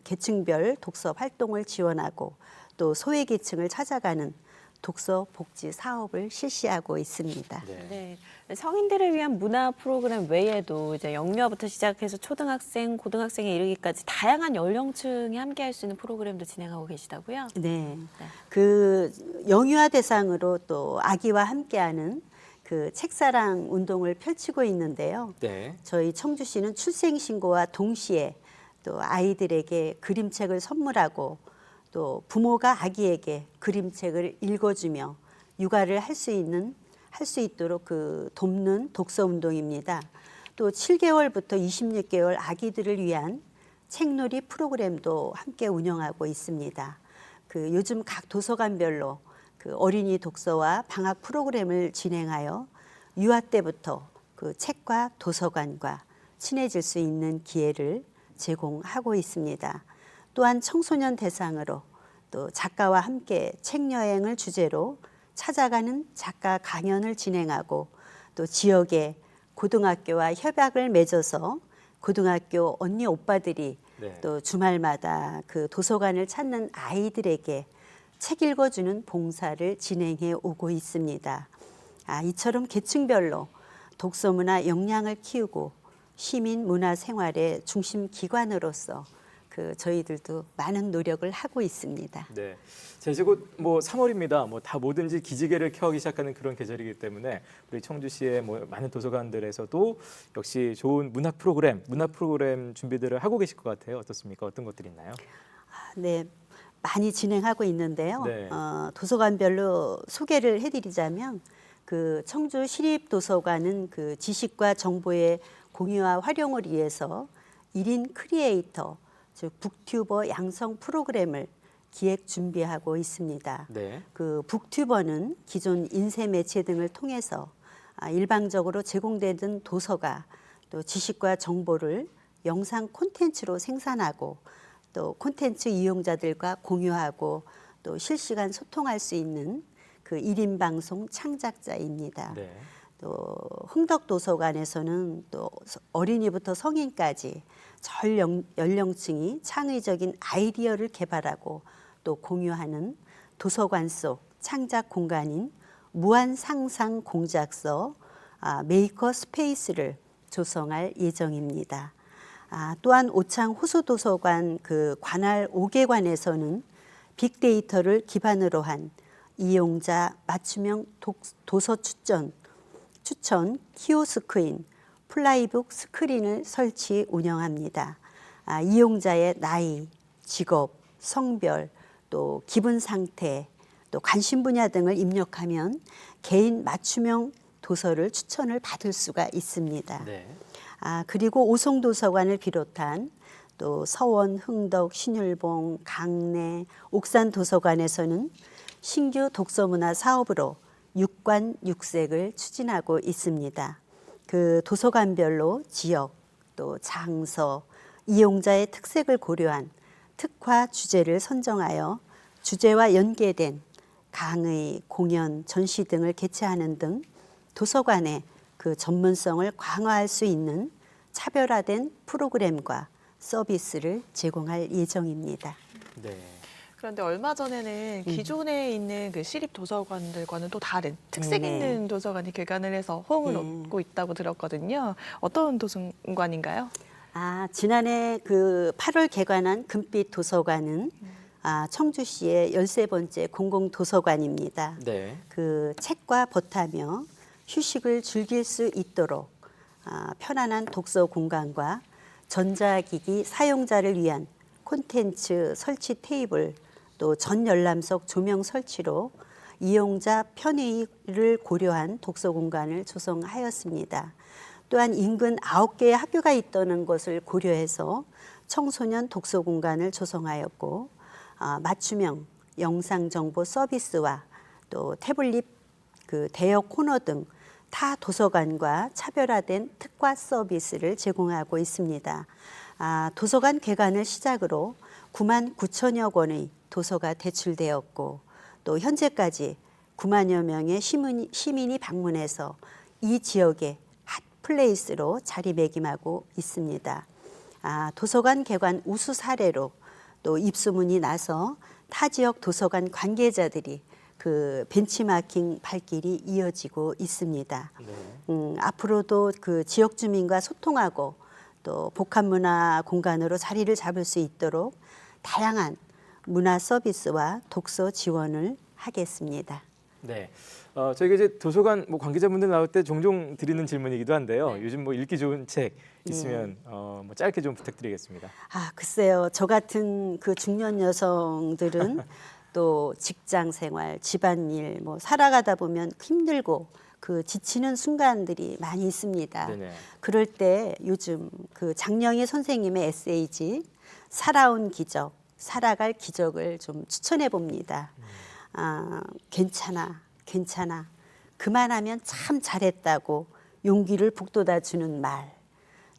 계층별 독서 활동을 지원하고 또 소외계층을 찾아가는 독서 복지 사업을 실시하고 있습니다. 네. 성인들을 위한 문화 프로그램 외에도 이제 영유아부터 시작해서 초등학생, 고등학생에 이르기까지 다양한 연령층이 함께할 수 있는 프로그램도 진행하고 계시다고요? 네. 그 영유아 대상으로 또 아기와 함께하는 그 책사랑 운동을 펼치고 있는데요. 네. 저희 청주시는 출생신고와 동시에 또 아이들에게 그림책을 선물하고 또 부모가 아기에게 그림책을 읽어주며 육아를 할 수 있도록 그 돕는 독서 운동입니다. 또 7개월부터 26개월 아기들을 위한 책놀이 프로그램도 함께 운영하고 있습니다. 그 요즘 각 도서관별로 그 어린이 독서와 방학 프로그램을 진행하여 유아 때부터 그 책과 도서관과 친해질 수 있는 기회를 제공하고 있습니다. 또한 청소년 대상으로 또 작가와 함께 책 여행을 주제로 찾아가는 작가 강연을 진행하고 또 지역의 고등학교와 협약을 맺어서 고등학교 언니 오빠들이 네. 또 주말마다 그 도서관을 찾는 아이들에게 책 읽어주는 봉사를 진행해 오고 있습니다. 이처럼 계층별로 독서 문화 역량을 키우고 시민 문화 생활의 중심 기관으로서 그 저희들도 많은 노력을 하고 있습니다. 네. 자, 이제 곧 뭐 3월입니다. 뭐 다 뭐든지 기지개를 켜기 시작하는 그런 계절이기 때문에 우리 청주시의 뭐 많은 도서관들에서도 역시 좋은 문학 프로그램 준비들을 하고 계실 것 같아요. 어떻습니까? 어떤 것들이 있나요? 네, 많이 진행하고 있는데요. 네. 도서관별로 소개를 해드리자면 그 청주 시립도서관은 그 지식과 정보의 공유와 활용을 위해서 1인 크리에이터, 즉 북튜버 양성 프로그램을 기획 준비하고 있습니다. 네. 그 북튜버는 기존 인쇄 매체 등을 통해서 일방적으로 제공되던 도서가 또 지식과 정보를 영상 콘텐츠로 생산하고 또 콘텐츠 이용자들과 공유하고 또 실시간 소통할 수 있는 그 1인 방송 창작자입니다. 네. 또 흥덕도서관에서는 또 어린이부터 성인까지 전 연령층이 창의적인 아이디어를 개발하고 또 공유하는 도서관 속 창작 공간인 무한상상 공작서 메이커 스페이스를 조성할 예정입니다. 또한 오창 호수도서관 그 관할 5개관에서는 빅데이터를 기반으로 한 이용자 맞춤형 도서 추천 키오스크인 플라이북 스크린을 설치 운영합니다. 이용자의 나이, 직업, 성별, 또 기분 상태, 또 관심 분야 등을 입력하면 개인 맞춤형 도서를 추천을 받을 수가 있습니다. 네. 그리고 오송도서관을 비롯한 또 서원, 흥덕, 신율봉, 강내, 옥산 도서관에서는 신규 독서문화 사업으로 6관 6색을 추진하고 있습니다. 그 도서관별로 지역, 또 장서, 이용자의 특색을 고려한 특화 주제를 선정하여 주제와 연계된 강의, 공연, 전시 등을 개최하는 등 도서관의 그 전문성을 강화할 수 있는 차별화된 프로그램과 서비스를 제공할 예정입니다. 네. 그런데 얼마 전에는 기존에 있는 그 시립 도서관들과는 또 다른 특색 네네. 있는 도서관이 개관을 해서 호응을 네. 얻고 있다고 들었거든요. 어떤 도서관인가요? 지난해 그 8월 개관한 금빛 도서관은 청주시의 13번째 공공도서관입니다. 네. 그 책과 벗하며 휴식을 즐길 수 있도록 편안한 독서 공간과 전자기기 사용자를 위한 콘텐츠 설치 테이블, 또 전열람석 조명 설치로 이용자 편의를 고려한 독서 공간을 조성하였습니다. 또한 인근 9개의 학교가 있다는 것을 고려해서 청소년 독서 공간을 조성하였고 맞춤형 영상 정보 서비스와 또 태블릿 그 대여 코너 등 타 도서관과 차별화된 특화 서비스를 제공하고 있습니다. 도서관 개관을 시작으로 9만 9천여 권의 도서가 대출되었고 또 현재까지 9만여 명의 시민이 방문해서 이 지역의 핫플레이스로 자리매김하고 있습니다. 도서관 개관 우수 사례로 또 입소문이 나서 타 지역 도서관 관계자들이 그 벤치마킹 발길이 이어지고 있습니다. 앞으로도 그 지역 주민과 소통하고 또 복합문화 공간으로 자리를 잡을 수 있도록 다양한 문화 서비스와 독서 지원을 하겠습니다. 네. 저희가 이제 도서관 뭐 관계자분들 나올 때 종종 드리는 질문이기도 한데요. 요즘 뭐 읽기 좋은 책 있으면 뭐 짧게 좀 부탁드리겠습니다. 글쎄요. 저 같은 그 중년 여성들은 또 직장 생활, 집안일 뭐 살아가다 보면 힘들고 그 지치는 순간들이 많이 있습니다. 네네. 그럴 때 요즘 그 장영희 선생님의 에세이집 살아온 기적, 살아갈 기적을 좀 추천해 봅니다. 괜찮아, 괜찮아. 그만하면 참 잘했다고 용기를 북돋아 주는 말.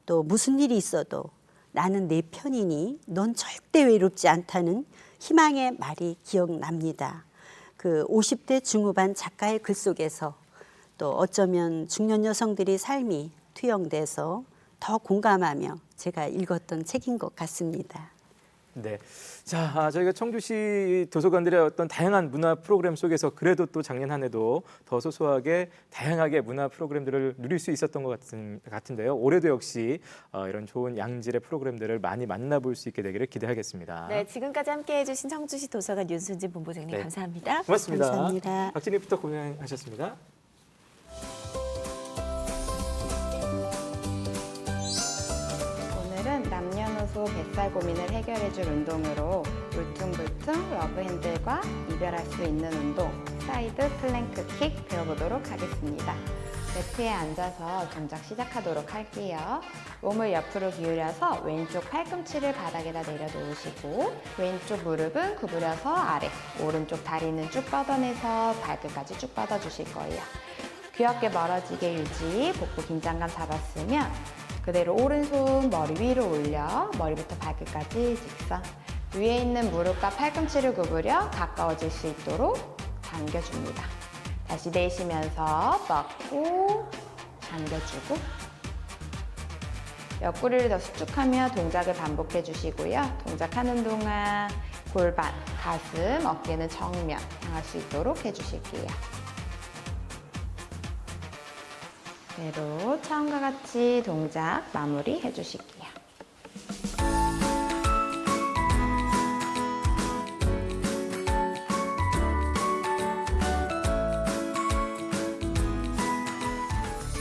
또 무슨 일이 있어도 나는 내 편이니 넌 절대 외롭지 않다는 희망의 말이 기억납니다. 그 50대 중후반 작가의 글 속에서 또 어쩌면 중년 여성들의 삶이 투영돼서 더 공감하며 제가 읽었던 책인 것 같습니다. 네. 자, 저희가 청주시 도서관들의 어떤 다양한 문화 프로그램 속에서 그래도 또 작년 한 해도 더 소소하게 다양하게 문화 프로그램들을 누릴 수 있었던 것 같은데요. 올해도 역시 이런 좋은 양질의 프로그램들을 많이 만나볼 수 있게 되기를 기대하겠습니다. 네, 지금까지 함께해 주신 청주시 도서관 윤순진 본부장님 네. 감사합니다. 고맙습니다. 감사합니다. 박진희부터 고생하셨습니다. 오늘은 남녀노소 뱃살 고민을 해결해줄 운동으로 울퉁불퉁 러브핸들과 이별할 수 있는 운동 사이드 플랭크 킥 배워보도록 하겠습니다. 매트에 앉아서 동작 시작하도록 할게요. 몸을 옆으로 기울여서 왼쪽 팔꿈치를 바닥에다 내려놓으시고 왼쪽 무릎은 구부려서 아래, 오른쪽 다리는 쭉 뻗어내서 발끝까지 쭉 뻗어주실 거예요. 귀엽게 멀어지게 유지, 복부 긴장감 잡았으면 그대로 오른손 머리 위로 올려 머리부터 발끝까지 직선. 위에 있는 무릎과 팔꿈치를 구부려 가까워질 수 있도록 당겨줍니다. 다시 내쉬면서 뻗고 당겨주고 옆구리를 더 수축하며 동작을 반복해 주시고요. 동작하는 동안 골반, 가슴, 어깨는 정면 향할 수 있도록 해주실게요. 그대로 처음과 같이 동작 마무리 해주실게요.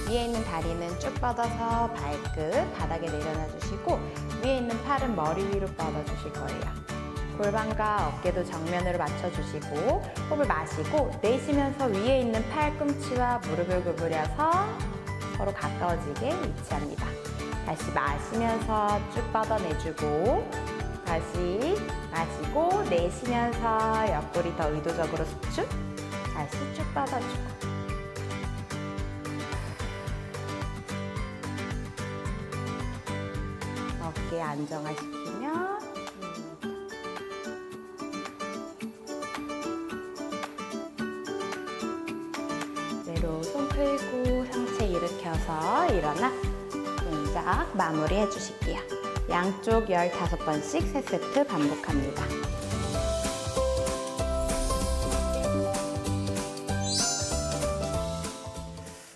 위에 있는 다리는 쭉 뻗어서 발끝 바닥에 내려놔 주시고 위에 있는 팔은 머리 위로 뻗어 주실 거예요. 골반과 어깨도 정면으로 맞춰 주시고 호흡을 마시고 내쉬면서 위에 있는 팔꿈치와 무릎을 구부려서 서로 가까워지게 위치합니다. 다시 마시면서 쭉 뻗어내주고 다시 마시고 내쉬면서 옆구리 더 의도적으로 수축 다시 쭉 뻗어주고 어깨 안정화시키며 그대로 손 풀고 상체 일으켜서 일어나 동작 마무리 해주실게요. 양쪽 15번씩 3세트 반복합니다.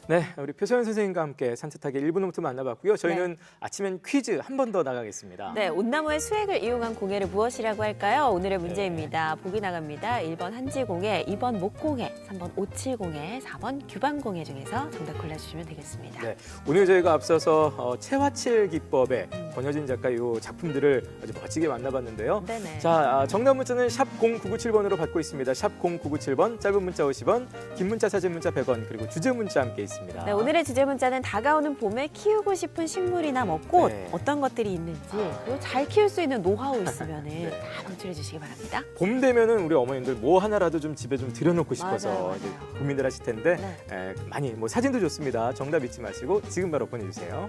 네, 우리 표서연 선생님과 함께 산뜻하게 1부 노트 만나봤고요. 저희는 아침엔 퀴즈 한 번 더 나가겠습니다. 네, 온나무의 수액을 이용한 공예를 무엇이라고 할까요? 오늘의 문제입니다. 보기 나갑니다. 1번 한지공예, 2번 목공예, 3번 오칠공예, 4번 규방공예 중에서 정답 골라주시면 되겠습니다. 네, 오늘 저희가 앞서서 채화칠 기법의 권효진 작가의 이 작품들을 아주 멋지게 만나봤는데요. 네네. 자, 정답 문자는 샵 0997번으로 받고 있습니다. 샵 0997번, 짧은 문자 50원, 긴 문자 사진 문자 100원, 그리고 주제 문자 함께 있습니다. 네, 오늘의 주제 문자는 다가오는 봄에 키우고 싶은 식물이나 먹꽃 네. 어떤 것들이 있는지 그리고 잘 키울 수 있는 노하우 있으면 네. 다 방출해 주시기 바랍니다. 봄 되면은 우리 어머님들 뭐 하나라도 좀 집에 좀 들여놓고 싶어서 맞아요. 이제 고민들 하실 텐데 많이 뭐 사진도 좋습니다. 정답 잊지 마시고 지금 바로 보내주세요.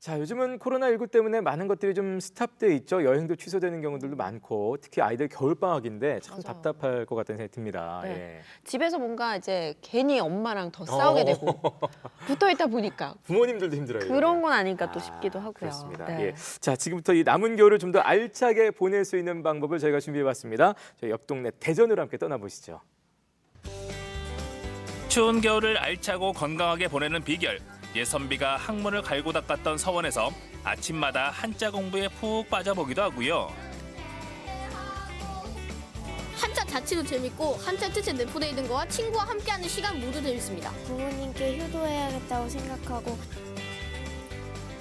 자, 요즘은 코로나19 때문에 많은 것들이 좀 스탑돼 있죠. 여행도 취소되는 경우들도 많고 특히 아이들 겨울방학인데 참 맞아요. 답답할 것 같다는 생각이 듭니다. 네. 예. 집에서 뭔가 이제 괜히 엄마랑 더 싸우게 되고 붙어 있다 보니까 부모님들도 힘들어요. 그런 이거. 건 아닐까 또 싶기도 하고요. 그렇습니다. 네. 예. 자, 지금부터 이 남은 겨울을 좀 더 알차게 보낼 수 있는 방법을 저희가 준비해봤습니다. 저희 옆 동네 대전으로 함께 떠나보시죠. 추운 겨울을 알차고 건강하게 보내는 비결. 예선비가 학문을 갈고 닦았던 서원에서 아침마다 한자 공부에 푹 빠져보기도 하고요. 한자 자체도 재밌고 한자 뜻에 내포되어 있는 거와 친구와 함께하는 시간 모두 재밌습니다. 부모님께 효도해야겠다고 생각하고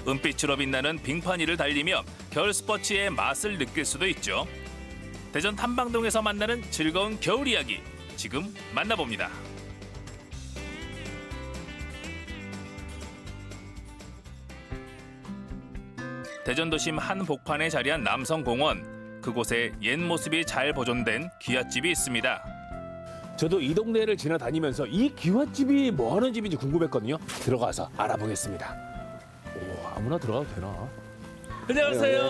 은빛으로 빛나는 빙판 위를 달리며 겨울 스포츠의 맛을 느낄 수도 있죠. 대전 탐방동에서 만나는 즐거운 겨울 이야기 지금 만나봅니다. 대전 도심 한 복판에 자리한 남성공원. 그곳에 옛 모습이 잘 보존된 귀hat집이 있습니다. 저도 이 동네를 지나다니면서 이 귀hat집이 뭐 하는 집인지 궁금했거든요. 들어가서 알아보겠습니다. 오, 아무나 들어가도 되나? 안녕하세요.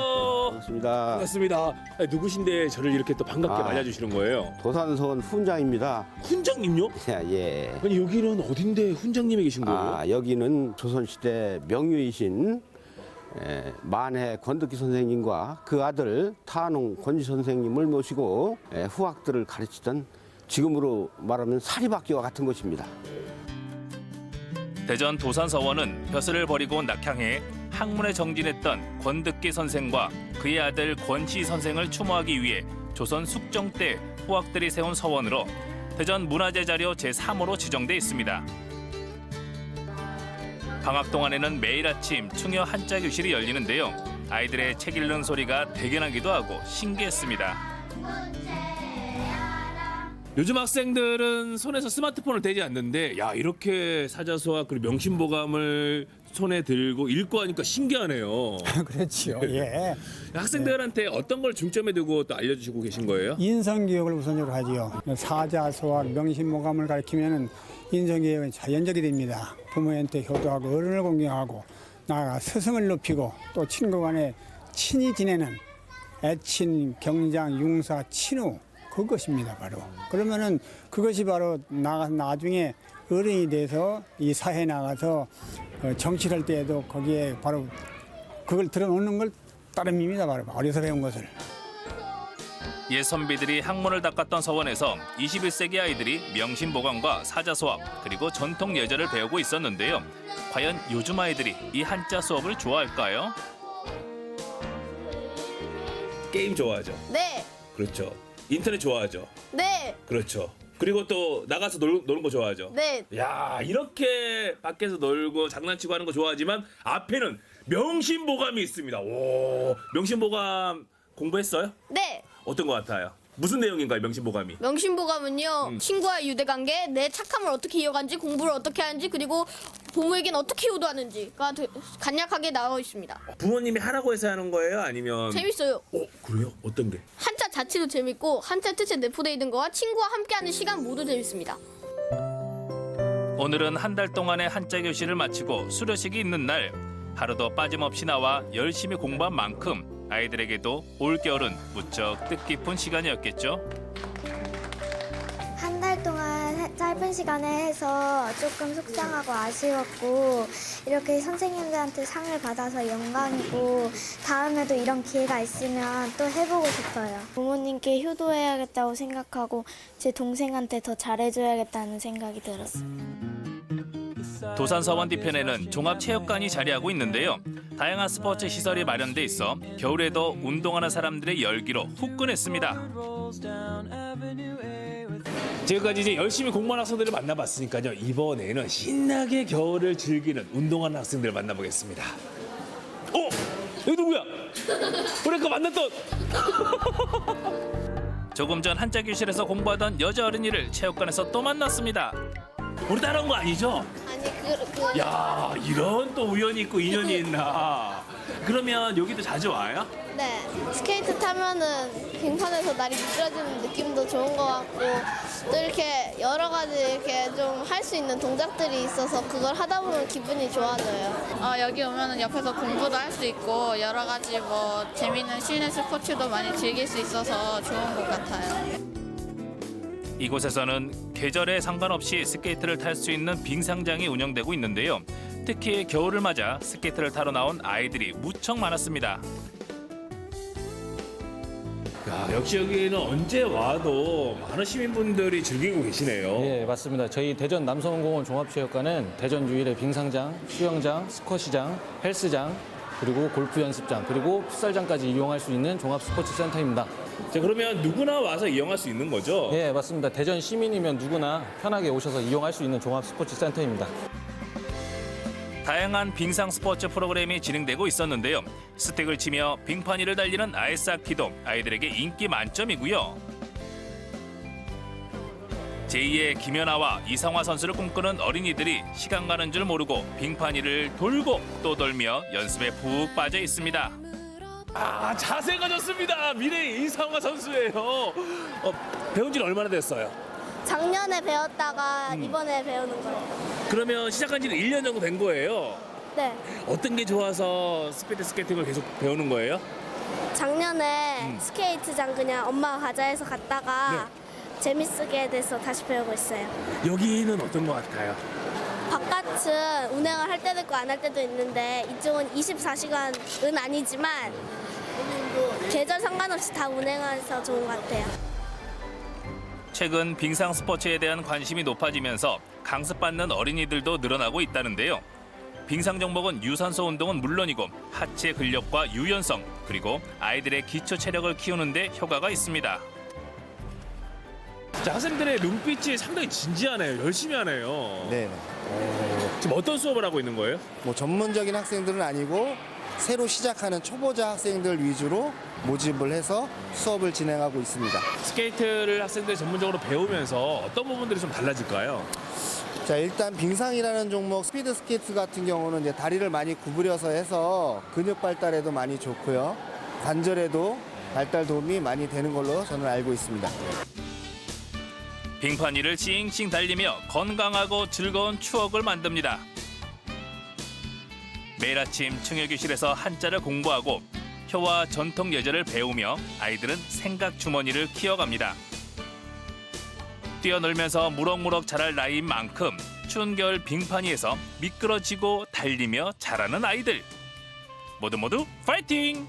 반갑습니다. 반갑습니다. 아니, 누구신데 저를 이렇게 또 반갑게 맞아주시는 거예요? 도산서원 훈장입니다. 훈장님요? 예. 아니 여기는 어딘데 훈장님이 계신 거예요? 여기는 조선시대 명유이신 만해 권득기 선생님과 그 아들 타농 권지 선생님을 모시고 후학들을 가르치던 지금으로 말하면 사립학교와 같은 곳입니다. 대전 도산서원은 벼슬을 버리고 낙향해 학문에 정진했던 권득기 선생과 그의 아들 권시 선생을 추모하기 위해 조선 숙정 때 후학들이 세운 서원으로 대전 문화재 자료 제3호로 지정돼 있습니다. 방학 동안에는 매일 아침 충여 한자 교실이 열리는데요. 아이들의 책 읽는 소리가 대견하기도 하고 신기했습니다. 요즘 학생들은 손에서 스마트폰을 대지 않는데 야 이렇게 사자수학 그리고 명심보감을 손에 들고 읽고 하니까 신기하네요. 그렇지요. 예. 학생들한테 어떤 걸 중점에 두고 또 알려주시고 계신 거예요? 인성교육을 우선적으로 하지요. 사자수학, 명심모감을 가르치면은 인성교육은 자연적이 됩니다. 부모한테 효도하고 어른을 공경하고 나아가 스승을 높이고 또 친구 간에 친히 지내는 애친, 경장, 융사, 친우 그것입니다. 바로. 그러면은 그것이 바로 나중에 어른이 돼서 이 사회에 나가서 정치를 할 때에도 거기에 바로 그걸 드러놓는 걸 따름입니다. 바로 어려서 배운 것을. 옛 선비들이 학문을 닦았던 서원에서 21세기 아이들이 명심보감과 사자수학 그리고 전통 예절을 배우고 있었는데요. 과연 요즘 아이들이 이 한자 수업을 좋아할까요? 게임 좋아하죠? 네, 그렇죠. 인터넷 좋아하죠? 네, 그렇죠. 그리고 또 나가서 노는 거 좋아하죠? 네. 야 이렇게 밖에서 놀고 장난치고 하는 거 좋아하지만 앞에는 명심보감이 있습니다. 오, 명심보감 공부했어요? 네. 어떤 것 같아요? 무슨 내용인가요, 명심보감이? 명심보감은요, 친구와의 유대관계, 내 착함을 어떻게 이어가는지, 공부를 어떻게 하는지, 그리고 부모에겐 어떻게 효도하는지가 간략하게 나와 있습니다. 부모님이 하라고 해서 하는 거예요? 아니면 재밌어요. 그래요? 어떤 게? 한자 자체도 재밌고 한자 뜻에 내포되어 있는 거와 친구와 함께하는 시간 모두 재밌습니다. 오늘은 한 달 동안의 한자 교실을 마치고 수료식이 있는 날. 하루도 빠짐없이 나와 열심히 공부한 만큼 아이들에게도 올겨울은 무척 뜻깊은 시간이었겠죠. 한 달 동안 짧은 시간에 해서 조금 속상하고 아쉬웠고 이렇게 선생님들한테 상을 받아서 영광이고 다음에도 이런 기회가 있으면 또 해보고 싶어요. 부모님께 효도해야겠다고 생각하고 제 동생한테 더 잘해줘야겠다는 생각이 들었어요. 도산서원 뒤편에는 종합체육관이 자리하고 있는데요. 다양한 스포츠 시설이 마련돼 있어 겨울에도 운동하는 사람들의 열기로 후끈했습니다. 지금까지 이제 열심히 공부하는 학생들을 만나봤으니까요. 이번에는 신나게 겨울을 즐기는 운동하는 학생들을 만나보겠습니다. 여기 누구야? 우리 아까 만났던. 조금 전 한자 교실에서 공부하던 여자 어린이를 체육관에서 또 만났습니다. 우리 따라온 거 아니죠? 아니 야 이런 또 우연이 있고 인연이 있나. 그러면 여기도 자주 와요? 네. 스케이트 타면은 빙판에서 날이 미끄러지는 느낌도 좋은 것 같고 또 이렇게 여러 가지 이렇게 좀 할 수 있는 동작들이 있어서 그걸 하다 보면 기분이 좋아져요. 여기 오면은 옆에서 공부도 할 수 있고 여러 가지 뭐 재밌는 실내 스포츠도 많이 즐길 수 있어서 좋은 것 같아요. 이곳에서는 계절에 상관없이 스케이트를 탈 수 있는 빙상장이 운영되고 있는데요. 특히 겨울을 맞아 스케이트를 타러 나온 아이들이 무척 많았습니다. 야, 역시 여기는 언제 와도 많은 시민분들이 즐기고 계시네요. 네, 맞습니다. 저희 대전 남성공원 종합체육관은 대전 유일의 빙상장, 수영장, 스쿼시장, 헬스장, 그리고 골프 연습장, 그리고 풋살장까지 이용할 수 있는 종합 스포츠 센터입니다. 자, 그러면 누구나 와서 이용할 수 있는 거죠? 네, 맞습니다. 대전 시민이면 누구나 편하게 오셔서 이용할 수 있는 종합 스포츠 센터입니다. 다양한 빙상 스포츠 프로그램이 진행되고 있었는데요. 스틱을 치며 빙판 위를 달리는 아이스하키도 아이들에게 인기 만점이고요. 제2의 김연아와 이상화 선수를 꿈꾸는 어린이들이 시간 가는 줄 모르고 빙판 위를 돌고 또 돌며 연습에 푹 빠져 있습니다. 아, 자세가 좋습니다. 미래의 이상화 선수예요. 배운 지는 얼마나 됐어요? 작년에 배웠다가 이번에 배우는 거예요. 그러면 시작한 지는 1년 정도 된 거예요. 네. 어떤 게 좋아서 스피드 스케이팅을 계속 배우는 거예요? 작년에 스케이트장 그냥 엄마가 가자 해서 갔다가 재밌게 돼서 다시 배우고 있어요. 여기는 어떤 것 같아요? 바깥은 운행을 할 때도 있고 안 할 때도 있는데 이쪽은 24시간은 아니지만 계절 상관없이 다 운행해서 좋은 것 같아요. 최근 빙상 스포츠에 대한 관심이 높아지면서 강습받는 어린이들도 늘어나고 있다는데요. 빙상 종목은 유산소 운동은 물론이고 하체 근력과 유연성 그리고 아이들의 기초 체력을 키우는 데 효과가 있습니다. 자, 학생들의 눈빛이 상당히 진지하네요. 열심히 하네요. 네. 지금 어떤 수업을 하고 있는 거예요? 뭐 전문적인 학생들은 아니고 새로 시작하는 초보자 학생들 위주로 모집을 해서 수업을 진행하고 있습니다. 스케이트를 학생들이 전문적으로 배우면서 어떤 부분들이 좀 달라질까요? 자, 일단 빙상이라는 종목 스피드 스케이트 같은 경우는 이제 다리를 많이 구부려서 해서 근육 발달에도 많이 좋고요. 관절에도 발달 도움이 많이 되는 걸로 저는 알고 있습니다. 빙판 위를 싱싱 달리며 건강하고 즐거운 추억을 만듭니다. 매일 아침 청일교실에서 한자를 공부하고 표와 전통 예절을 배우며 아이들은 생각 주머니를 키워갑니다. 뛰어놀면서 무럭무럭 자랄 나이인 만큼 추운 겨울 빙판 위에서 미끄러지고 달리며 자라는 아이들. 모두 파이팅!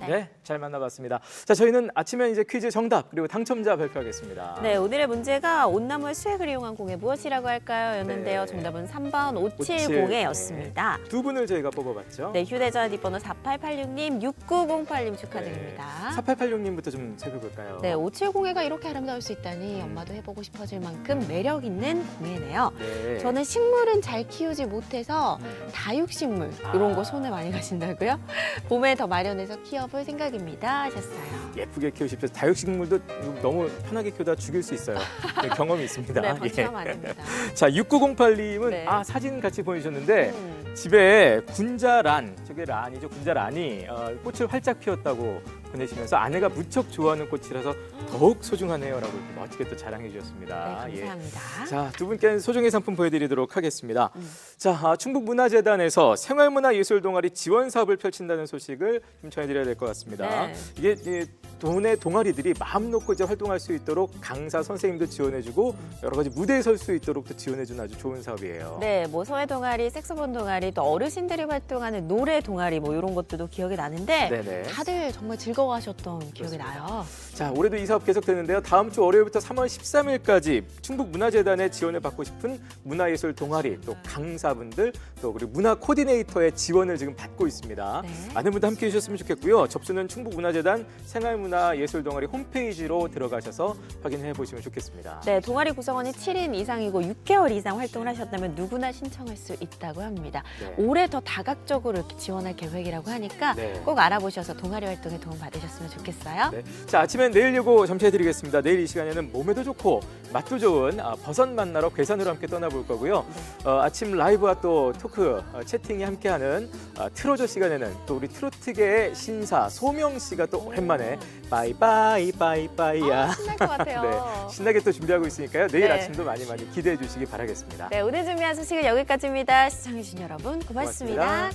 네, 잘 만나봤습니다. 자, 저희는 아침에 이제 퀴즈 정답 그리고 당첨자 발표하겠습니다. 네, 오늘의 문제가 온나무의 수액을 이용한 공예 무엇이라고 할까요? 였는데요. 네. 정답은 3번 570였습니다. 네. 두 분을 저희가 뽑아봤죠. 네, 휴대전화 뒷번호 4886님, 6908님 축하드립니다. 4886님부터 좀 살펴볼까요? 네, 570회가 이렇게 아름다울 수 있다니 엄마도 해보고 싶어질 만큼 매력 있는 공예네요. 네. 저는 식물은 잘 키우지 못해서 다육식물 이런 거 손에 많이 가신다고요? 봄에 더 마련해서 키워볼 생각입니다 하셨어요. 예쁘게 키우십시오. 다육식물도 너무 편하게 키우다 죽일 수 있어요. 네, 경험이 있습니다. 네, 방치하면 안 됩니다. 자, 6908님은 네. 사진 같이 보내주셨는데 집에 군자란, 저게 란이죠. 군자란이 꽃을 활짝 피웠다고 보내시면서 아내가 무척 좋아하는 꽃이라서 더욱 소중하네요라고 이렇게 멋지게 또 자랑해 주셨습니다. 네, 감사합니다. 자, 두 분께 소정의 상품 보여드리도록 하겠습니다. 자, 충북문화재단에서 생활문화예술 동아리 지원 사업을 펼친다는 소식을 좀 전해드려야 될 것 같습니다. 네. 이게 동네 동아리들이 마음 놓고 이제 활동할 수 있도록 강사 선생님도 지원해주고 여러 가지 무대에 설 수 있도록 또 지원해주는 아주 좋은 사업이에요. 네, 뭐 서예 동아리, 색소폰 동아리, 또 어르신들이 활동하는 노래 동아리 뭐 이런 것들도 기억이 나는데 네네. 다들 정말 즐거워하셨던 기억이 나요. 자, 올해도 이 사업 계속되는데요. 다음 주 월요일부터 3월 13일까지 충북문화재단의 지원을 받고 싶은 문화예술 동아리, 또 강사분들, 또 그리고 문화 코디네이터의 지원을 지금 받고 있습니다. 네. 많은 분들 함께해 주셨으면 좋겠고요. 접수는 충북문화재단 생활문화예술 동아리 홈페이지로 들어가셔서 확인해 보시면 좋겠습니다. 네, 동아리 구성원이 7인 이상이고 6개월 이상 활동을 하셨다면 누구나 신청할 수 있다고 합니다. 네. 올해 더 다각적으로 이렇게 지원할 계획이라고 하니까 네. 꼭 알아보셔서 동아리 활동에 도움 받으셨으면 좋겠어요. 네. 자, 아침엔 내일 예고 점치해드리겠습니다. 내일 이 시간에는 몸에도 좋고 맛도 좋은 버섯 만나러 괴산으로 함께 떠나볼 거고요. 아침 라이브 라이브와 또 토크, 채팅이 함께하는 트로저 시간에는 또 우리 트로트계의 신사 소명 씨가 또 오랜만에 바이바이 바이바이야. 신날 것 같아요. 네, 신나게 또 준비하고 있으니까요. 내일 네. 아침도 많이 기대해 주시기 바라겠습니다. 네, 오늘 준비한 소식은 여기까지입니다. 시청해주신 여러분 고맙습니다.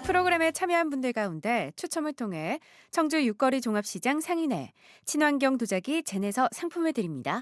프로그램에 참여한 분들 가운데 추첨을 통해 청주 육거리 종합시장 상인회 친환경 도자기 젠에서 상품을 드립니다.